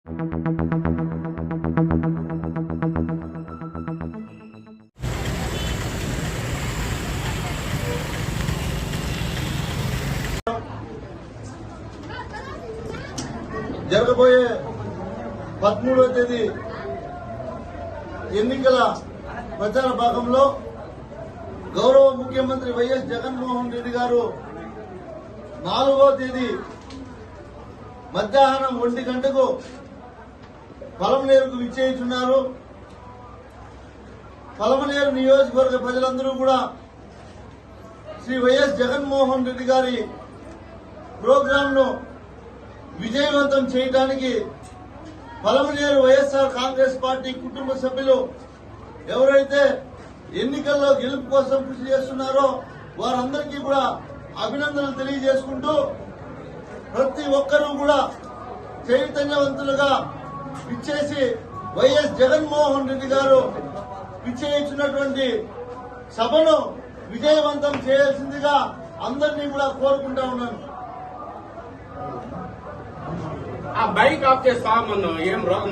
జరగబోయే 13వ తేదీ ఎన్నికల ప్రచార భాగంలో గౌరవ ముఖ్యమంత్రి వైఎస్ జగన్మోహన్ రెడ్డి గారు 4వ తేదీ మధ్యాహ్నం 1 గంటకు పలమనేరుకు విచ్చేస్తున్నారు. పలమనేరు నియోజకవర్గ ప్రజలందరూ కూడా శ్రీ వైఎస్ జగన్మోహన్ రెడ్డి గారి ప్రోగ్రామ్ ను విజయవంతం చేయడానికి పలమనేరు వైఎస్ఆర్ కాంగ్రెస్ పార్టీ కుటుంబ సభ్యులు ఎవరైతే ఎన్నికల్లో గెలుపు కోసం కృషి చేస్తున్నారో వారందరికీ కూడా అభినందనలు తెలియజేసుకుంటూ ప్రతి ఒక్కరూ కూడా చైతన్యవంతులుగా ఇచ్చేసి వైఎస్ జగన్మోహన్ రెడ్డి గారు ఇచ్చేసినటువంటి సభను విజయవంతం చేయాల్సిందిగా అందరినీ కూడా కోరుకుంటా ఉన్నాను. ఆ బైక్ ఆఫ్ చేస్తా మొన్న ఏం రోగం